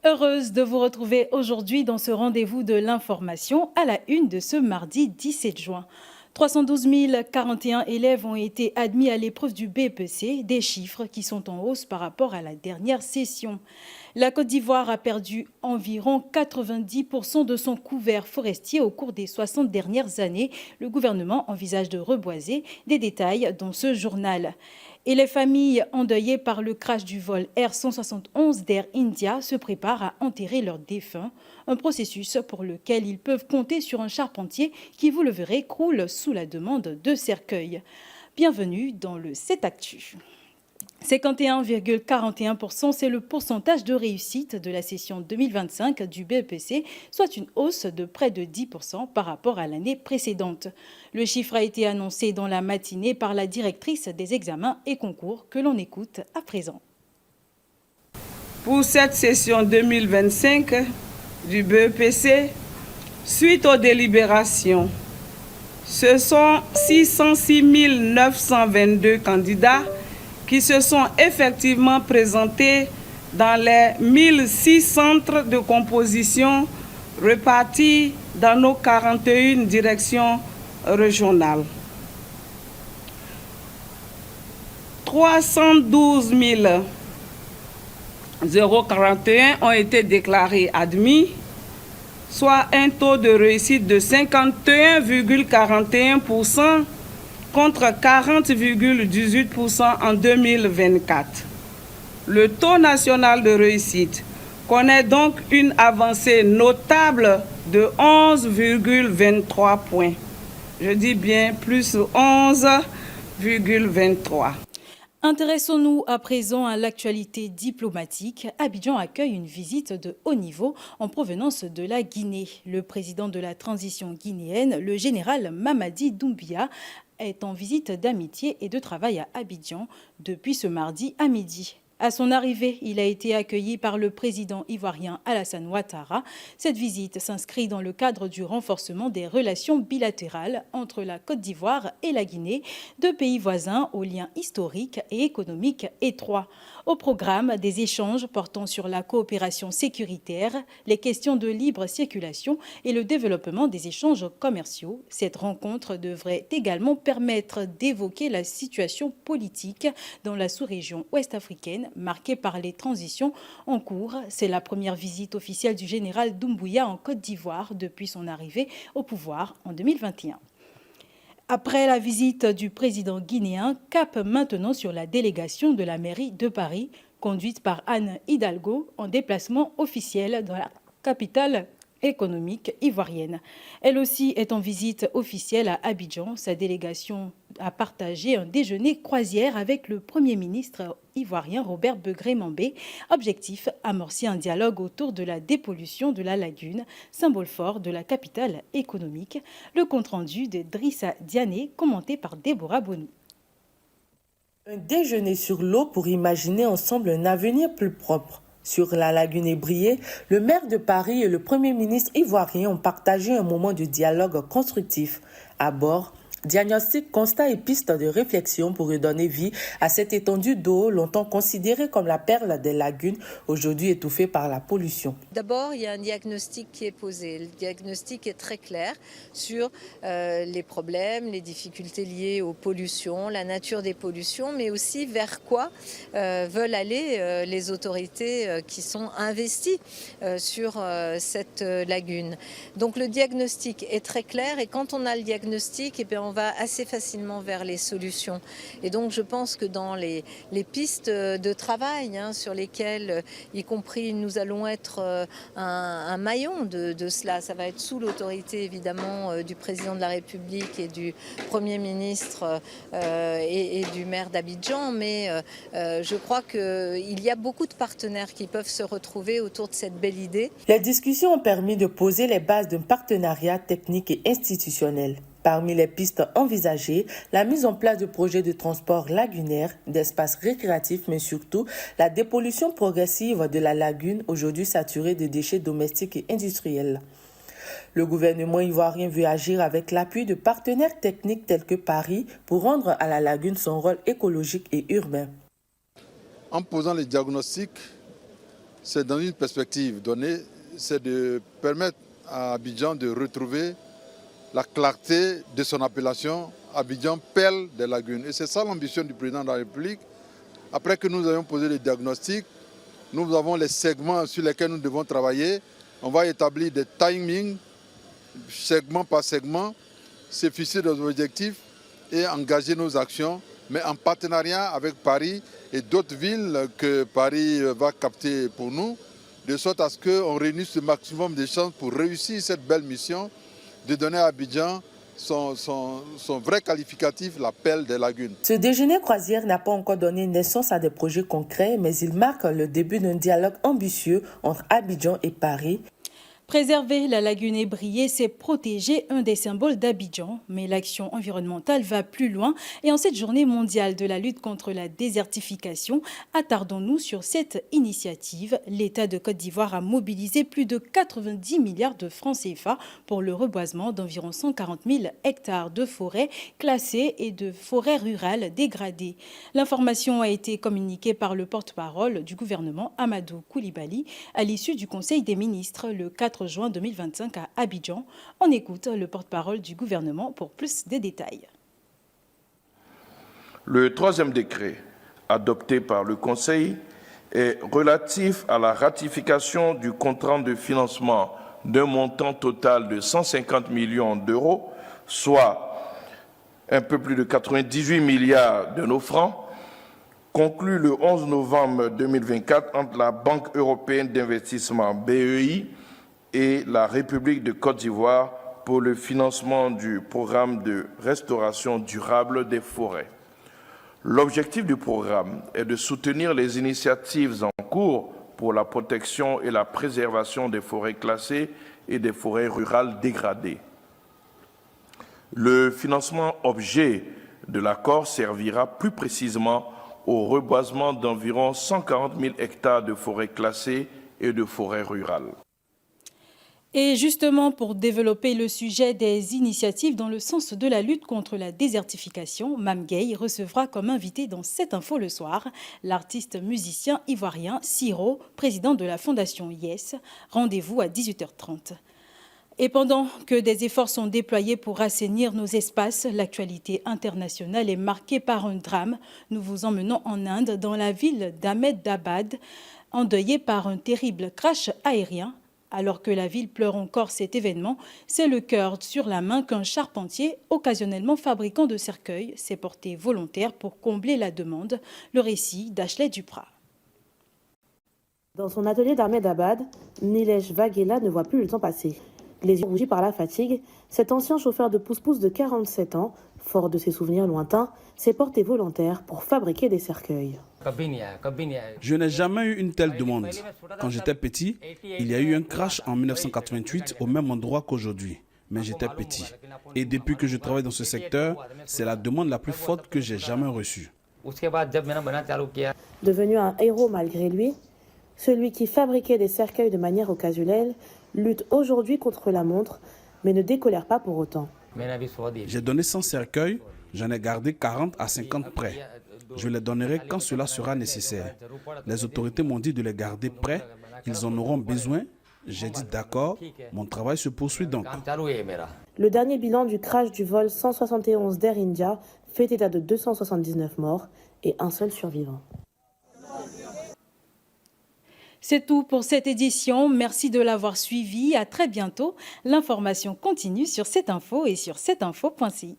Heureuse de vous retrouver aujourd'hui dans ce rendez-vous de l'information à la une de ce mardi 17 juin. 312 041 élèves ont été admis à l'épreuve du BEPC, des chiffres qui sont en hausse par rapport à la dernière session. La Côte d'Ivoire a perdu environ 90% de son couvert forestier au cours des 60 dernières années. Le gouvernement envisage de reboiser, des détails dans ce journal. Et les familles endeuillées par le crash du vol Air 171 d'Air India se préparent à enterrer leurs défunts, un processus pour lequel ils peuvent compter sur un charpentier qui, vous le verrez, croule sous la demande de cercueil. Bienvenue dans le 7 Actu. 51,41%, c'est le pourcentage de réussite de la session 2025 du BEPC, soit une hausse de près de 10% par rapport à l'année précédente. Le chiffre a été annoncé dans la matinée par la directrice des examens et concours que l'on écoute à présent. Pour cette session 2025 du BEPC, suite aux délibérations, ce sont 606 922 candidats qui se sont effectivement présentés dans les 1006 centres de composition répartis dans nos 41 directions régionales. 312 041 ont été déclarés admis, soit un taux de réussite de 51,41% contre 40,18% en 2024. Le taux national de réussite connaît donc une avancée notable de 11,23 points. Je dis bien plus 11,23. Intéressons-nous à présent à l'actualité diplomatique. Abidjan accueille une visite de haut niveau en provenance de la Guinée. Le président de la transition guinéenne, le général Mamadi Doumbouya, est en visite d'amitié et de travail à Abidjan depuis ce mardi à midi. À son arrivée, il a été accueilli par le président ivoirien Alassane Ouattara. Cette visite s'inscrit dans le cadre du renforcement des relations bilatérales entre la Côte d'Ivoire et la Guinée, deux pays voisins aux liens historiques et économiques étroits. Au programme, des échanges portant sur la coopération sécuritaire, les questions de libre circulation et le développement des échanges commerciaux. Cette rencontre devrait également permettre d'évoquer la situation politique dans la sous-région ouest-africaine marquée par les transitions en cours. C'est la première visite officielle du général Doumbouya en Côte d'Ivoire depuis son arrivée au pouvoir en 2021. Après la visite du président guinéen, cap maintenant sur la délégation de la mairie de Paris, conduite par Anne Hidalgo en déplacement officiel dans la capitale économique ivoirienne. Elle aussi est en visite officielle à Abidjan. Sa délégation a partagé un déjeuner croisière avec le Premier ministre ivoirien Robert Begré-Mambé. Objectif, amorcer un dialogue autour de la dépollution de la lagune, symbole fort de la capitale économique. Le compte-rendu de Drissa Diané, commenté par Déborah Boni. Un déjeuner sur l'eau pour imaginer ensemble un avenir plus propre. Sur la lagune ébriée, le maire de Paris et le Premier ministre ivoirien ont partagé un moment de dialogue constructif. À bord, diagnostic, constat et pistes de réflexion pour redonner vie à cette étendue d'eau longtemps considérée comme la perle des lagunes, aujourd'hui étouffée par la pollution. D'abord, il y a un diagnostic qui est posé. Le diagnostic est très clair sur les problèmes, les difficultés liées aux pollutions, la nature des pollutions, mais aussi vers quoi veulent aller les autorités qui sont investies sur cette lagune. Donc le diagnostic est très clair et quand on a le diagnostic, eh bien, on va assez facilement vers les solutions. Et donc je pense que dans les pistes de travail sur lesquelles, y compris, nous allons être un maillon de cela, ça va être sous l'autorité évidemment du président de la République et du Premier ministre et du maire d'Abidjan, mais je crois qu'il y a beaucoup de partenaires qui peuvent se retrouver autour de cette belle idée. Les discussions ont permis de poser les bases d'un partenariat technique et institutionnel. Parmi les pistes envisagées, la mise en place de projets de transport lagunaire, d'espaces récréatifs, mais surtout la dépollution progressive de la lagune, aujourd'hui saturée de déchets domestiques et industriels. Le gouvernement ivoirien veut agir avec l'appui de partenaires techniques tels que Paris pour rendre à la lagune son rôle écologique et urbain. En posant les diagnostics, c'est dans une perspective donnée, c'est de permettre à Abidjan de retrouver la clarté de son appellation, Abidjan, perle des lagunes. Et c'est ça l'ambition du président de la République. Après que nous ayons posé les diagnostics, nous avons les segments sur lesquels nous devons travailler. On va établir des timings, segment par segment, se fixer des objectifs et engager nos actions, mais en partenariat avec Paris et d'autres villes que Paris va capter pour nous, de sorte à ce qu'on réunisse le maximum de chances pour réussir cette belle mission de donner à Abidjan son vrai qualificatif, la perle des lagunes. Ce déjeuner croisière n'a pas encore donné naissance à des projets concrets, mais il marque le début d'un dialogue ambitieux entre Abidjan et Paris. Préserver la lagune et briller, c'est protéger un des symboles d'Abidjan. Mais l'action environnementale va plus loin. Et en cette journée mondiale de la lutte contre la désertification, attardons-nous sur cette initiative. L'État de Côte d'Ivoire a mobilisé plus de 90 milliards de francs CFA pour le reboisement d'environ 140 000 hectares de forêts classées et de forêts rurales dégradées. L'information a été communiquée par le porte-parole du gouvernement, Amadou Koulibaly, à l'issue du Conseil des ministres le 4 juin 2025 à Abidjan. On écoute le porte-parole du gouvernement pour plus de détails. Le troisième décret adopté par le Conseil est relatif à la ratification du contrat de financement d'un montant total de 150 millions d'euros, soit un peu plus de 98 milliards de nos francs, conclu le 11 novembre 2024 entre la Banque européenne d'investissement BEI et la République de Côte d'Ivoire pour le financement du programme de restauration durable des forêts. L'objectif du programme est de soutenir les initiatives en cours pour la protection et la préservation des forêts classées et des forêts rurales dégradées. Le financement objet de l'accord servira plus précisément au reboisement d'environ 140 000 hectares de forêts classées et de forêts rurales. Et justement, pour développer le sujet des initiatives dans le sens de la lutte contre la désertification, Mame Gueye recevra comme invité dans cette info le soir l'artiste musicien ivoirien Siro, président de la fondation Yes. Rendez-vous à 18h30. Et pendant que des efforts sont déployés pour assainir nos espaces, l'actualité internationale est marquée par un drame. Nous vous emmenons en Inde, dans la ville d'Ahmedabad, endeuillée par un terrible crash aérien. Alors que la ville pleure encore cet événement, c'est le cœur sur la main qu'un charpentier, occasionnellement fabricant de cercueils, s'est porté volontaire pour combler la demande. Le récit d'Ashley Duprat. Dans son atelier d'Ahmedabad, Nilesh Vaghela ne voit plus le temps passer. Les yeux rougis par la fatigue, cet ancien chauffeur de pousse-pousse de 47 ans, fort de ses souvenirs lointains, s'est porté volontaire pour fabriquer des cercueils. Je n'ai jamais eu une telle demande. Quand j'étais petit, il y a eu un crash en 1988 au même endroit qu'aujourd'hui. Mais j'étais petit. Et depuis que je travaille dans ce secteur, c'est la demande la plus forte que j'ai jamais reçue. Devenu un héros malgré lui, celui qui fabriquait des cercueils de manière occasionnelle lutte aujourd'hui contre la montre, mais ne décolère pas pour autant. J'ai donné 100 cercueils, j'en ai gardé 40 à 50 prêts. Je les donnerai quand cela sera nécessaire. Les autorités m'ont dit de les garder prêts, ils en auront besoin. J'ai dit d'accord, mon travail se poursuit donc. Le dernier bilan du crash du vol 171 d'Air India fait état de 279 morts et un seul survivant. C'est tout pour cette édition. Merci de l'avoir suivi. À très bientôt. L'information continue sur cette info et sur cetteinfo.ci.